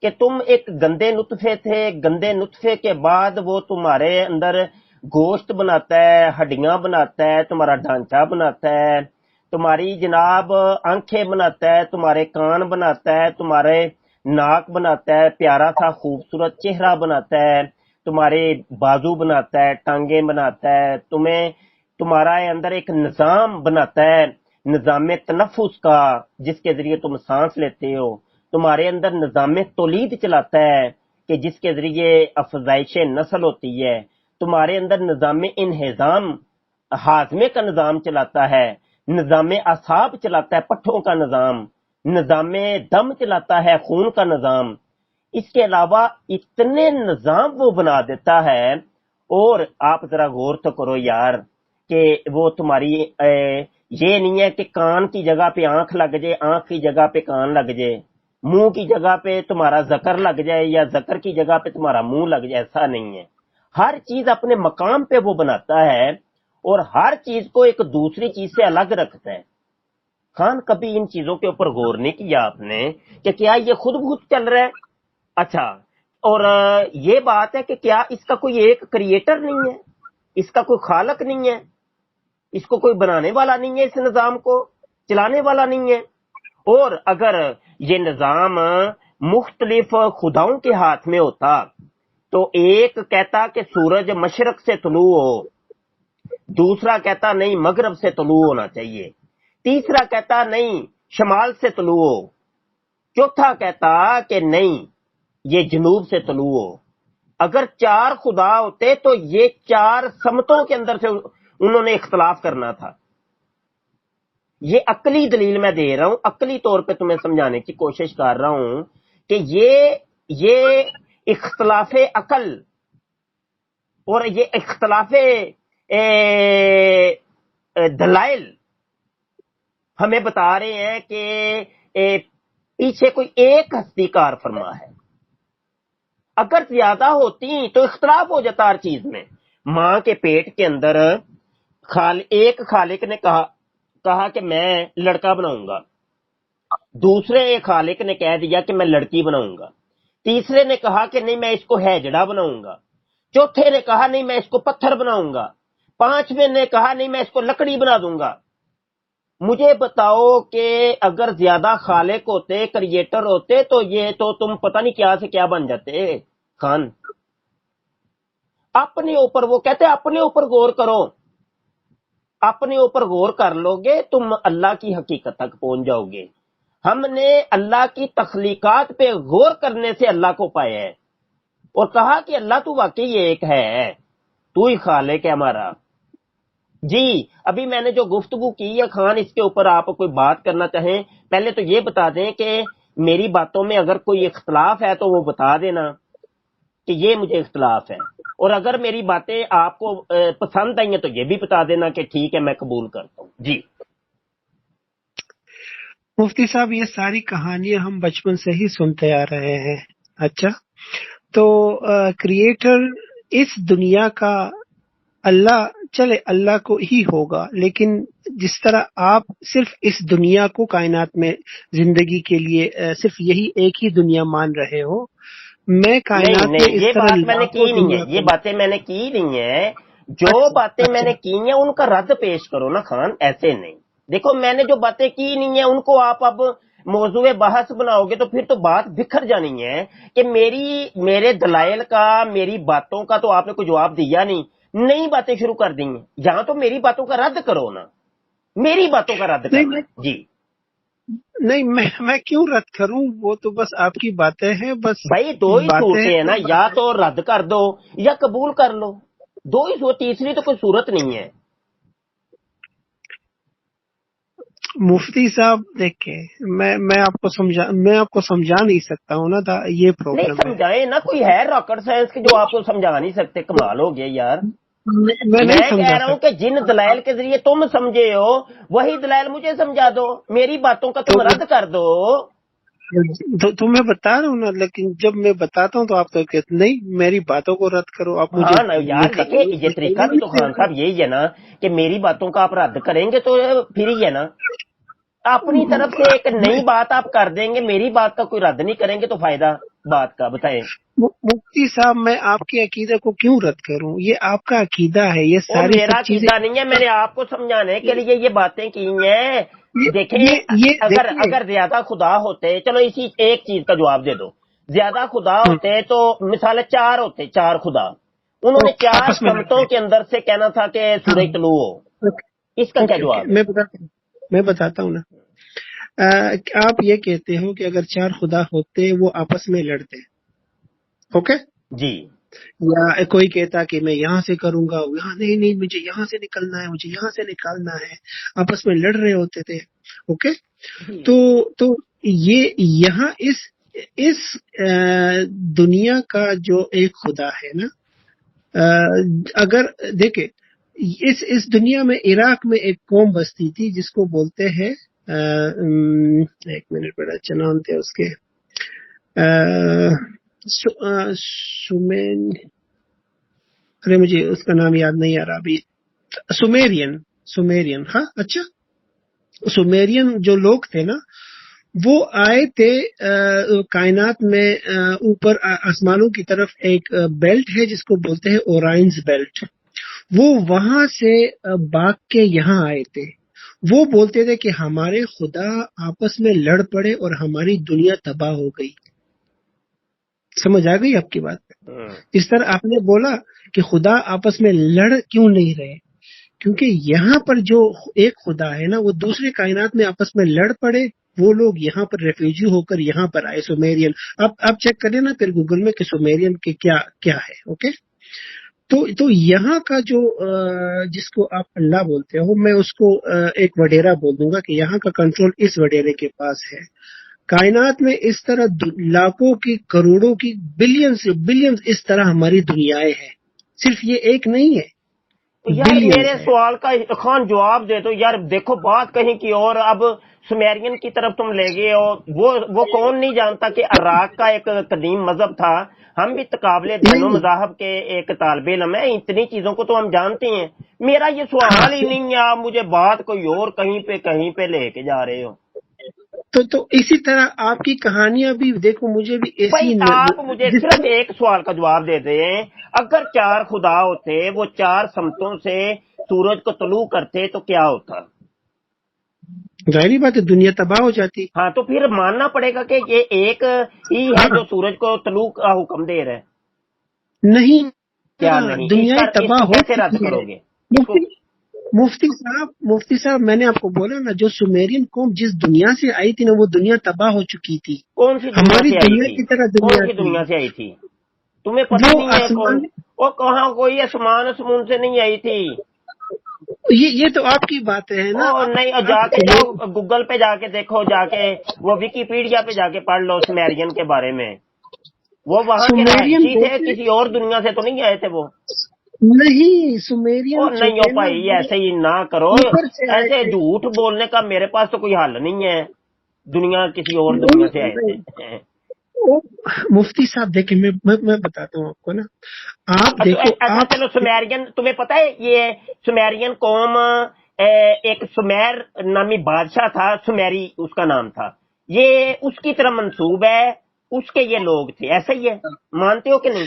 کہ تم ایک گندے نطفے تھے، گندے نطفے کے بعد وہ تمہارے اندر گوشت بناتا ہے، ہڈیاں بناتا ہے، تمہارا ڈھانچہ بناتا ہے، تمہاری جناب آنکھیں بناتا ہے، تمہارے کان بناتا ہے، تمہارے ناک بناتا ہے، پیارا سا خوبصورت چہرہ بناتا ہے، تمہارے بازو بناتا ہے، ٹانگیں بناتا ہے، تمہارا اندر ایک نظام بناتا ہے، نظام تنفس کا، جس کے ذریعے تم سانس لیتے ہو. تمہارے اندر نظام تولید چلاتا ہے کہ جس کے ذریعے افزائش نسل ہوتی ہے. تمہارے اندر نظام انہضام، ہاضمے کا نظام چلاتا ہے، نظام اعصاب چلاتا ہے، پٹھوں کا نظام، نظام دم چلاتا ہے، خون کا نظام. اس کے علاوہ اتنے نظام وہ بنا دیتا ہے. اور آپ ذرا غور تو کرو یار کہ وہ تمہاری یہ نہیں ہے کہ کان کی جگہ پہ آنکھ لگ جائے، آنکھ کی جگہ پہ کان لگ جائے، منہ کی جگہ پہ تمہارا ذکر لگ جائے، یا ذکر کی جگہ پہ تمہارا منہ لگ جائے. ایسا نہیں ہے. ہر چیز اپنے مقام پہ وہ بناتا ہے، اور ہر چیز کو ایک دوسری چیز سے الگ رکھتا ہے. خان کبھی ان چیزوں کے اوپر غور نہیں کیا آپ نے کہ کیا یہ خود بخود چل رہا ہے؟ اچھا، اور یہ بات ہے کہ کیا اس کا کوئی ایک کریٹر نہیں ہے، اس کا کوئی خالق نہیں ہے، اس کو کوئی بنانے والا نہیں ہے، اس نظام کو چلانے والا نہیں ہے؟ اور اگر یہ نظام مختلف خداؤں کے ہاتھ میں ہوتا تو ایک کہتا کہ سورج مشرق سے طلوع ہو، دوسرا کہتا نہیں مغرب سے طلوع ہونا چاہیے، تیسرا کہتا نہیں شمال سے طلوع ہو، چوتھا کہتا کہ نہیں یہ جنوب سے طلوع ہو. اگر چار خدا ہوتے تو یہ چار سمتوں کے اندر سے انہوں نے اختلاف کرنا تھا. یہ عقلی دلیل میں دے رہا ہوں، عقلی طور پہ تمہیں سمجھانے کی کوشش کر رہا ہوں کہ یہ اختلاف عقل اور یہ اختلاف دلائل ہمیں بتا رہے ہیں کہ پیچھے کوئی ایک ہستی کار فرما ہے. اگر زیادہ ہوتی تو اختلاف ہو جاتا ہر چیز میں. ماں کے پیٹ کے اندر ایک خالق نے کہا کہ میں لڑکا بناؤں گا، دوسرے خالق نے کہہ دیا کہ میں لڑکی بناؤں گا، تیسرے نے کہا کہ نہیں میں اس کو ہیجڑا بناؤں گا، چوتھے نے کہا نہیں میں اس کو پتھر بناؤں گا، پانچویں نے کہا نہیں میں اس کو لکڑی بنا دوں گا۔ مجھے بتاؤ کہ اگر زیادہ خالق ہوتے، کریٹر ہوتے، تو یہ تو تم پتہ نہیں کیا سے کیا بن جاتے خان۔ اپنے اوپر، وہ کہتے اپنے اوپر غور کرو، اپنے اوپر غور کر لو گے تم اللہ کی حقیقت تک پہنچ جاؤ گے۔ ہم نے اللہ کی تخلیقات پہ غور کرنے سے اللہ کو پایا ہے، اور کہا کہ اللہ تو واقعی ایک ہے، تو ہی خالق ہے ہمارا۔ جی ابھی میں نے جو گفتگو کی ہے خان، اس کے اوپر آپ کوئی بات کرنا چاہیں؟ پہلے تو یہ بتا دیں کہ میری باتوں میں اگر کوئی اختلاف ہے تو وہ بتا دینا کہ یہ مجھے اختلاف ہے، اور اگر میری باتیں آپ کو پسند آئی ہیں تو یہ بھی بتا دینا کہ ٹھیک ہے میں قبول کرتا ہوں۔ جی مفتی صاحب، یہ ساری کہانیاں ہم بچپن سے ہی سنتے آ رہے ہیں۔ اچھا، تو کریٹر اس دنیا کا اللہ، چلے اللہ کو ہی ہوگا، لیکن جس طرح آپ صرف اس دنیا کو کائنات میں زندگی کے لیے صرف یہی ایک ہی دنیا مان رہے ہو، میں نہیں کائنات میں نہیں، اس یہ طرح بات میں نے لاکھوں کی نہیں ہے، دنیا یہ کو۔ باتیں میں نے کی نہیں ہے۔ جو اچھا باتیں میں اچھا نے کی ہیں ان کا رد پیش کرو نا خان، ایسے نہیں۔ دیکھو میں نے جو باتیں کی نہیں ہیں ان کو آپ اب موضوع بحث بناؤ گے تو پھر تو بات بکھر جانی ہے کہ میرے دلائل کا، میری باتوں کا تو آپ نے کوئی جواب دیا نہیں، نئی باتیں شروع کر دی ہیں۔ یہاں تو میری باتوں کا رد کرو نا، میری باتوں کا رد نہیں کرنا۔ جی نہیں، میں کیوں رد کروں؟ وہ تو بس آپ کی باتیں ہیں، بس بھائی دو ہی باتیں صورتیں ہیں نا، ہیں، یا باتیں۔ تو رد کر دو یا قبول کر لو، دو ہی صورت، تیسری تو کوئی صورت نہیں ہے۔ مفتی صاحب دیکھیں، میں آپ کو سمجھا نہیں سکتا ہوں نا، یہ نہیں پرابلم ہے۔ سمجھائیں نا، کوئی ہے راکٹ سائنس کی جو آپ کو سمجھا نہیں سکتے؟ کمال ہو گیا یار۔ میں نہیں میں کہہ سمجھا رہا ہوں کہ جن سکتا۔ دلائل کے ذریعے تم سمجھے ہو وہی دلائل مجھے سمجھا دو، میری باتوں کا تم تو رد کر دو۔ تو میں بتا رہا ہوں نا، لیکن جب میں بتاتا ہوں تو آپ تو کہتے نہیں میری باتوں کو رد کرو، آپ مجھے ہاں نا یار، دیکھیں یہ طریقہ بھی تو خان صاحب یہی ہے نا کہ میری باتوں کا آپ رد کریں گے تو پھر ہی ہے نا، اپنی طرف سے ایک نئی بات آپ کر دیں گے، میری بات کا کوئی رد نہیں کریں گے تو فائدہ بات کا بتائیں۔ مفتی صاحب، میں آپ کے عقیدے کو کیوں رد کروں؟ یہ آپ کا عقیدہ ہے، یہ وہ ساری میرا سب چیزیں عقیدہ نہیں ہے، میں نے آپ کو سمجھانے کے لیے یہ باتیں کی ہیں۔ دیکھیں یہ دیکھیے، اگر زیادہ خدا ہوتے، چلو اسی ایک چیز کا جواب دے دو، زیادہ خدا ہوتے تو مثال چار ہوتے، چار خدا، انہوں نے چار آپس میں لڑتے سمتوں ہیں۔ کے اندر سے کہنا تھا کہ ہاں، سورج طلوع ہو، اس کا کیا اوکے اوکے، جواب ہے؟ میں بتاتا ہوں نا۔ آپ یہ کہتے ہو کہ اگر چار خدا ہوتے وہ آپس میں لڑتے، اوکے، جی یا کوئی کہتا کہ میں یہاں سے کروں گا، یہاں نہیں نہیں، مجھے یہاں سے نکلنا ہے، مجھے یہاں سے نکالنا ہے، آپس میں لڑ رہے ہوتے تھے، اوکے۔ تو یہ یہاں اس دنیا کا جو ایک خدا ہے نا، اگر دیکھیں اس دنیا میں عراق میں ایک قوم بستی تھی جس کو بولتے ہیں ایک منٹ بڑا اچھا نام تھے اس کے، سمین، ارے مجھے اس کا نام یاد نہیں آ رہا ابھی، سومیرین، ہاں اچھا، سومیرین جو لوگ تھے نا، وہ آئے تھے کائنات میں اوپر آسمانوں کی طرف ایک بیلٹ ہے جس کو بولتے ہیں اورائنز بیلٹ، وہ وہاں سے بھاگ کے یہاں آئے تھے۔ وہ بولتے تھے کہ ہمارے خدا آپس میں لڑ پڑے اور ہماری دنیا تباہ ہو گئی۔ سمجھ آ گئی آپ کی بات؟ اس طرح آپ نے بولا کہ خدا آپس میں لڑ کیوں نہیں رہے، کیونکہ یہاں پر جو ایک خدا ہے نا، وہ دوسرے کائنات میں آپس میں لڑ پڑے، وہ لوگ یہاں پر ریفیوجی ہو کر یہاں پر آئے، سومیرین۔ آپ چیک کریں نا پھر گوگل میں کہ سومیرین کے کیا ہے، اوکے۔ تو یہاں کا جو جس کو آپ اللہ بولتے ہو، میں اس کو ایک وڈیرا بول دوں گا کہ یہاں کا کنٹرول اس وڈیرے کے پاس ہے۔ کائنات میں اس طرح لاکھوں کی، کروڑوں کی، بلینز اس طرح ہماری دنیایں ہیں، صرف یہ ایک نہیں ہے، یار میرے بلینز ہے۔ سوال کا خان جواب دے دو یار، دیکھو بات کہیں کی اور، اب سمیرین کی طرف تم لے گئے ہو، وہ کون نہیں جانتا کہ عراق کا ایک قدیم مذہب تھا، ہم بھی تقابل دونوں نہیں، مذاہب کے ایک طالب علم ہیں، اتنی چیزوں کو تو ہم جانتے ہیں۔ میرا یہ ہاں، سوال ہی نہیں ہے، آپ مجھے بات کوئی اور کہیں پہ لے کے جا رہے ہو۔ تو اسی طرح آپ کی کہانیاں بھی دیکھو، مجھے بھی بھائی ایسی آپ مجھے جس صرف ایک سوال کا جواب دے دیں، اگر 4 خدا ہوتے وہ 4 سمتوں سے سورج کو طلوع کرتے تو کیا ہوتا؟ ظاہری بات ہے دنیا تباہ ہو جاتی. ہاں تو پھر ماننا پڑے گا کہ یہ ایک ہی ہے ہاں جو سورج کو طلوع کا حکم دے رہا ہے. نہیں، کیا نہیں؟ دنیا اس تباہ کو ہو کیسے رد چکی ہے. کرو گے؟ اس کو مفتی صاحب میں نے آپ کو بولا نا، جو سومیرین قوم جس دنیا سے آئی تھی نا، وہ دنیا تباہ ہو چکی تھی. کون سی دنیا ہماری سے آئی دنیا تھی؟ کی طرح کون دنیا سی تھی. دنیا سے آئی تھی؟ تمہیں پتہ وہ ہی نہیں ہے کون؟ آسمان، وہ کہاں، کوئی آسمان اسمون سے نہیں آئی تھی. یہ تو آپ کی باتیں ہیں نا. او نہیں، جا کے جاؤ گوگل پہ جا کے دیکھو، جا کے وہ ویکیپیڈیا پہ جا کے پڑھ لو سمیرین کے بارے میں. وہ وہاں کے سومیرین رہائشی تھے، بولتے کسی اور دنیا سے تو نہیں آئے تھے وہ. نہیں، سومیرین او جو نہیں ہو تھے نا بھائی، وہ ایسے ہی نہ کرو. اوپر سے آئے ایسے تھے. جھوٹ بولنے کا میرے پاس تو کوئی حل نہیں ہے. دنیا کسی اور دنیا سے آئے تھے. مفتی صاحب دیکھیں، میں بتاتا ہوں آپ کو نا. آپ دیکھو، اچھا آپ چلو، سمیرین تمہیں پتہ ہے یہ سمیرین قوم ایک سمیر نامی بادشاہ تھا، سمیری اس کا نام تھا. یہ اس کی طرح منسوب ہے، اس کے یہ لوگ تھے. ایسا ہی ہے، مانتے ہو کہ نہیں؟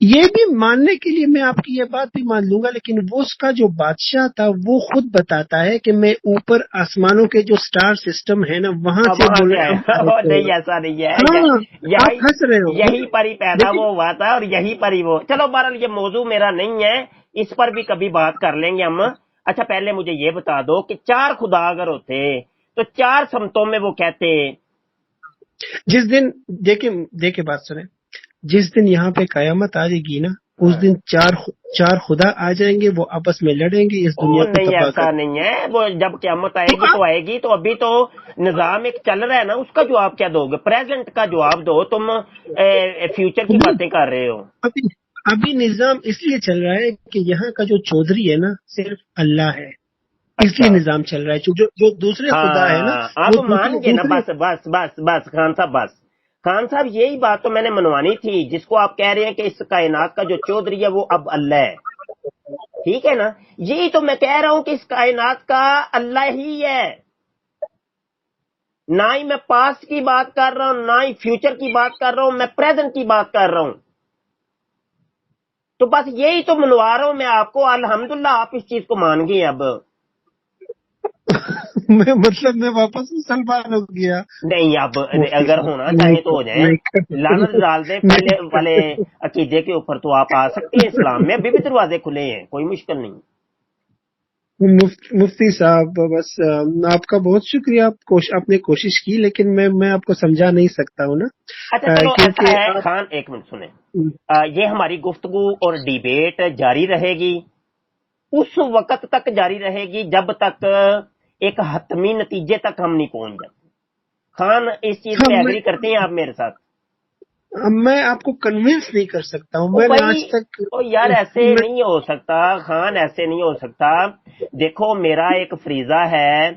یہ بھی ماننے کے لیے میں آپ کی یہ بات بھی مان لوں گا، لیکن وہ اس کا جو بادشاہ تھا وہ خود بتاتا ہے کہ میں اوپر آسمانوں کے جو سٹار سسٹم ہے نا، وہاں سے وہاں سے بولے آئے. ہم آئے تھے. نہیں ایسا نہیں ہے. ہاں، یہی آپ ہنس رہے ہو یہی پر ہی پیدا لیکن وہ ہوا تھا اور یہی پر ہی وہ. چلو بہرحال یہ موضوع میرا نہیں ہے، اس پر بھی کبھی بات کر لیں گے ہم. اچھا پہلے مجھے یہ بتا دو کہ 4 خدا اگر ہوتے تو 4 سمتوں میں وہ کہتے. جس دن دیکھیں بات سنیں، جس دن یہاں پہ قیامت آ جائے گی نا، اس دن چار خدا آ جائیں گے، وہ آپس میں لڑیں گے، اس او دنیا کو نہیں، تباہ ایسا کر. نہیں ہے. وہ جب قیامت آئے تو گی تو آپ آئے گی، تو ابھی تو نظام ایک چل رہا ہے نا، اس کا جواب کیا دو گے؟ پریزنٹ کا جواب دو. تم فیوچر کی باتیں کر رہے ہو. ابھی ابھی نظام اس لیے چل رہا ہے کہ یہاں کا جو چودھری ہے نا صرف اللہ ہے، اس لیے اچھا نظام چل رہا ہے. جو دوسرے خدا ہے نا، ہاں، آپ وہ مان گئے نا. دوسرے. بس بس بس بس خان صاحب، بس خان صاحب، یہی بات تو میں نے منوانی تھی، جس کو آپ کہہ رہے ہیں کہ اس کائنات کا جو چودھری ہے وہ اب اللہ ہے. ٹھیک ہے نا؟ یہی تو میں کہہ رہا ہوں کہ اس کائنات کا اللہ ہی ہے. نہ ہی میں پاسٹ کی بات کر رہا ہوں، نہ ہی فیوچر کی بات کر رہا ہوں، میں پریزنٹ کی بات کر رہا ہوں. تو بس یہی تو منوا رہا ہوں میں آپ کو. الحمدللہ آپ اس چیز کو مان گئے اب. میں واپس مسلمان ہو گیا. نہیں، اب مفتی اگر ہونا صاحب چاہیں تو ہو جائیں. لعنت نہیں ڈال دیں پہلے والے نہیں عقیدے کے اوپر، تو آپ آ سکتے ہیں اسلام میں. ابھی بھی دروازے کھلے ہیں، کوئی مشکل نہیں. مفتی صاحب بس آپ کا بہت شکریہ. آپ نے کوشش کی، لیکن میں آپ کو سمجھا نہیں سکتا ہوں نا. اچھا چلو، ایسا کیونکہ ہے آپ خان، ایک منٹ سنیں. یہ ہماری گفتگو اور ڈیبیٹ جاری رہے گی، اس وقت تک جاری رہے گی جب تک ایک حتمی نتیجے تک ہم نہیں پہنچ جاتے. خان اس چیز ہاں، پہ ایگری کرتے ہیں آپ میرے ساتھ؟ میں آپ کو کنونس نہیں کر سکتا ہوں. او میں نے بھائی، آج تک او یار ایسے نہیں ہو سکتا خان، ایسے نہیں ہو سکتا. دیکھو میرا ایک فریضہ ہے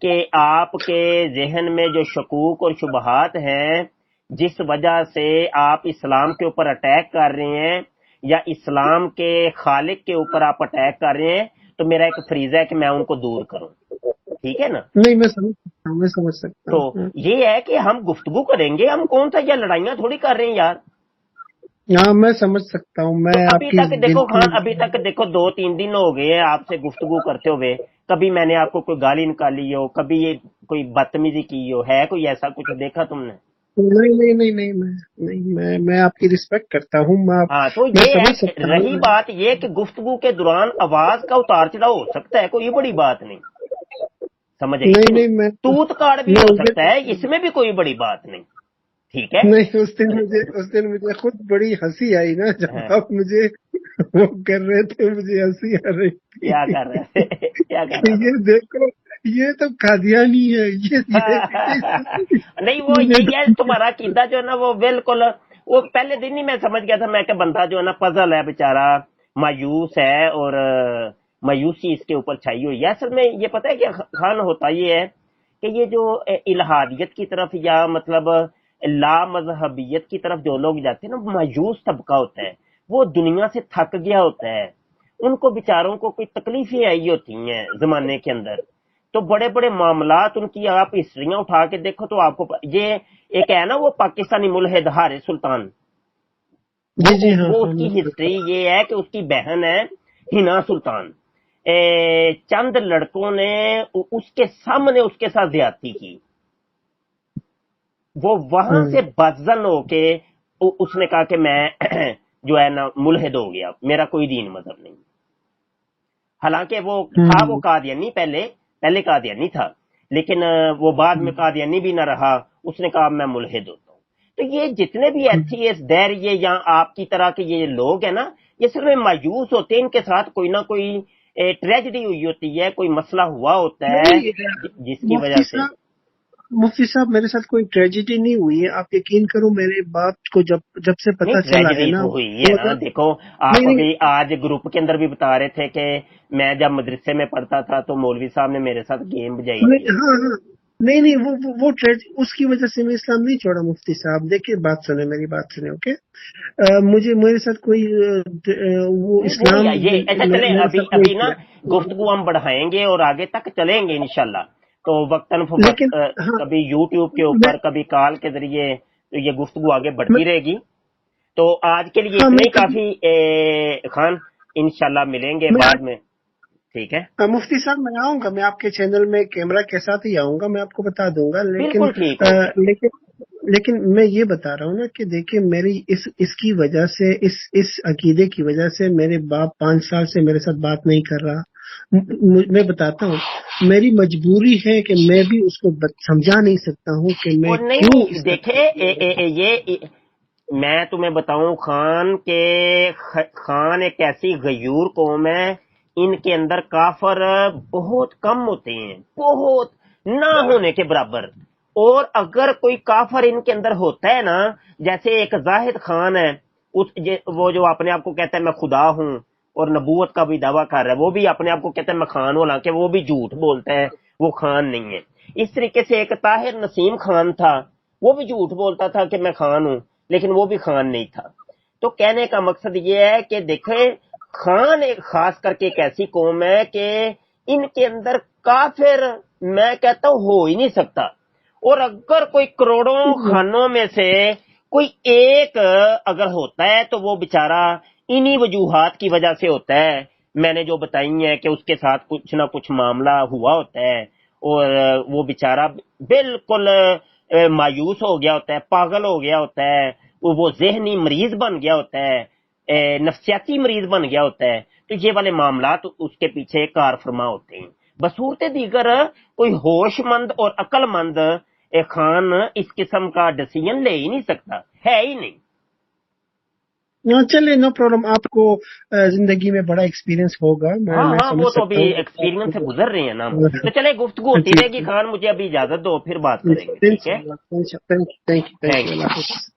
کہ آپ کے ذہن میں جو شکوک اور شبہات ہیں، جس وجہ سے آپ اسلام کے اوپر اٹیک کر رہے ہیں یا اسلام کے خالق کے اوپر آپ اٹیک کر رہے ہیں، تو میرا ایک فریضہ ہے کہ میں ان کو دور کروں. ٹھیک ہے نا؟ نہیں، میں سمجھ سکتا تو ہوں. یہ ہے کہ ہم گفتگو کریں گے، ہم کون سا یہ لڑائیاں تھوڑی کر رہے ہیں یار. ہاں، میں سمجھ سکتا ہوں. تو میں آپ ابھی کی تک دل دیکھو کی. خان، ابھی تک دیکھو 2-3 دن ہو گئے ہیں آپ سے گفتگو کرتے ہوئے. کبھی میں نے آپ کو کوئی گالی نکالی ہو، کبھی یہ کوئی بدتمیزی کی ہو، ہے کوئی ایسا کچھ دیکھا تم نے؟ نہیں، میں آپ کی رسپیکٹ کرتا ہوں. ہاں تو میں یہ سمجھ ہے، سکتا رہی ہوں. بات یہ کہ گفتگو کے دوران آواز کا اتار چڑھاؤ ہو سکتا ہے، کوئی بڑی بات نہیں. سمجھ آئی کہ نہیں؟ نہیں، توت کاڑ بھی ہو سکتا ہے، اس میں بھی کوئی بڑی بات نہیں. ٹھیک ہے؟ نہیں، اس دن مجھے خود بڑی ہنسی آئی نا، ہاں، جب آپ مجھے وہ کر رہے تھے، مجھے ہنسی آ رہی کیا تھی کر رہے تھے؟ کیا کر کہ رہا یہ دیکھو، یہ تو قادیانی ہے. تھا؟ نہیں، وہ مجھے یہی ہے تمہارا عقیدہ جو ہے نا، وہ بالکل. وہ پہلے دن ہی میں سمجھ گیا تھا، میں کہ بندہ جو ہے نا پزل ہے بیچارہ، مایوس ہے، اور مایوسی اس کے اوپر چھائی ہوئی ہے. اصل میں یہ پتہ ہے کہ خان ہوتا یہ ہے کہ یہ جو الہادیت کی طرف یا مطلب لا مذہبیت کی طرف جو لوگ جاتے ہیں نا، مایوس طبقہ ہوتا ہے، وہ دنیا سے تھک گیا ہوتا ہے. ان کو بیچاروں کو کوئی تکلیفیں آئی ہوتی ہیں زمانے کے اندر. تو بڑے بڑے معاملات ان کی آپ ہسٹریاں اٹھا کے دیکھو تو آپ کو یہ ایک ہے نا وہ پاکستانی ملحد حارث سلطان، جی جی ہاں وہ اس ہاں کی ہسٹری یہ ہے کہ اس کی بہن ہے ہنا سلطان، چند لڑکوں نے اس کے سامنے اس کے ساتھ زیادتی کی، وہ وہاں سے بدزن ہو کے اس نے کہا کہ میں جو ہے نا ملحد ہو گیا، میرا کوئی دین مذہب نہیں، حالانکہ وہ تھا وہ قادیانی پہلے قادیانی تھا، لیکن وہ بعد میں قادیانی بھی نہ رہا، اس نے کہا میں ملحد ہوتا ہوں۔ تو یہ جتنے بھی ایتھیسٹ دیر یہ یا آپ کی طرح کے یہ لوگ ہیں نا، یہ صرف مایوس ہوتے ہیں، ان کے ساتھ کوئی نہ کوئی ٹریجڈی ہوئی ہوتی ہے، کوئی مسئلہ ہوا ہوتا ہے نہیں جس کی وجہ سے۔ مفتی صاحب میرے ساتھ کوئی ٹریجڈی نہیں ہوئی ہے، آپ یقین کرو میرے باپ کو جب سے نہیں پتا چلا ہے ٹریجڈی نا تو ہوئی ہے نا، دیکھو آپ نہیں ابھی آج گروپ کے اندر بھی بتا رہے تھے کہ میں جب مدرسے میں پڑھتا تھا تو مولوی صاحب نے میرے ساتھ گیم بجائی تھی۔ ہاں ہاں نہیں وہ اس کی وجہ سے میں اسلام نہیں چھوڑا مفتی صاحب، دیکھیے بات سنیں میری بات سنیں، اوکے؟ مجھے میرے ساتھ کوئی وہ نہیں وہ اسلام یہ اچھا چلیں، میرے ابھی ساتھ ابھی نا کوئی گفتگو ہم بڑھائیں گے اور آگے تک چلیں گے انشاءاللہ، تو وقتاً لیکن فوقت ہاں کبھی یوٹیوب کے میں اوپر کبھی کال کے ذریعے تو یہ گفتگو آگے میں بڑھتی رہے گی۔ تو آج کے لیے ہاں اتنا میں ہی کبھی کافی خان، انشاءاللہ ملیں گے میں بعد میں، ٹھیک ہے؟ مفتی صاحب میں آؤں گا، میں آپ کے چینل میں کیمرہ کے ساتھ ہی آؤں گا، میں آپ کو بتا دوں گا، بالکل ٹھیک ہو گیا۔ لیکن میں یہ بتا رہا ہوں نا کہ دیکھیں میری اس کی وجہ سے اس عقیدے کی وجہ سے میرے باپ 5 سال سے میرے ساتھ بات نہیں کر رہا، میں بتاتا ہوں میری مجبوری ہے کہ میں بھی اس کو سمجھا نہیں سکتا ہوں کہ میں اور نہیں کیوں نہیں اس کا دیکھے یہ میں تمہیں بتاؤں خان ایک ایسی غیور قوم ہے، ان کے اندر کافر بہت کم ہوتے ہیں، بہت نہ ہونے کے برابر، اور اگر کوئی کافر ان کے اندر ہوتا ہے نا، جیسے ایک زاہد خان ہے، وہ جو اپنے آپ کو کہتا ہے میں خدا ہوں اور نبوت کا بھی دعویٰ کر رہا ہے، وہ بھی اپنے آپ کو کہتا ہے میں خان ہوں، حالانکہ وہ بھی جھوٹ بولتا ہے، وہ خان نہیں ہے۔ اس طریقے سے ایک طاہر نسیم خان تھا، وہ بھی جھوٹ بولتا تھا کہ میں خان ہوں، لیکن وہ بھی خان نہیں تھا۔ تو کہنے کا مقصد یہ ہے کہ دیکھیں خان ایک خاص کر کے ایک ایسی قوم ہے کہ ان کے اندر کافر میں کہتا ہوں ہو ہی نہیں سکتا، اور اگر کوئی کروڑوں خانوں میں سے کوئی ایک اگر ہوتا ہے تو وہ بیچارہ انہی وجوہات کی وجہ سے ہوتا ہے، میں نے جو بتائی ہیں کہ اس کے ساتھ کچھ نہ کچھ معاملہ ہوا ہوتا ہے، اور وہ بیچارہ بالکل مایوس ہو گیا ہوتا ہے، پاگل ہو گیا ہوتا ہے، وہ ذہنی مریض بن گیا ہوتا ہے، نفسیاتی مریض بن گیا ہوتا ہے، تو یہ والے معاملات اس کے پیچھے کار فرما ہوتے ہیں۔ بصورت دیگر کوئی ہوش مند اور عقل مند خان اس قسم کا ڈیسیژن لے ہی نہیں سکتا، ہے ہی نہیں۔ چلے نو پرابلم، آپ کو زندگی میں بڑا ایکسپیرینس ہوگا، ہاں میں ہاں سمجھ وہ تو سکتا ابھی ہوں ایکسپیرینس سے گزر رہے ہیں نا ہم، تو چلے گفتگو ہوتی جی رہے گی خان، مجھے ابھی اجازت دو، پھر بات کریں گے، ٹھیک ہے؟ انشاء اللہ، تھینک یو، تھینک یو۔ اللہ حافظ۔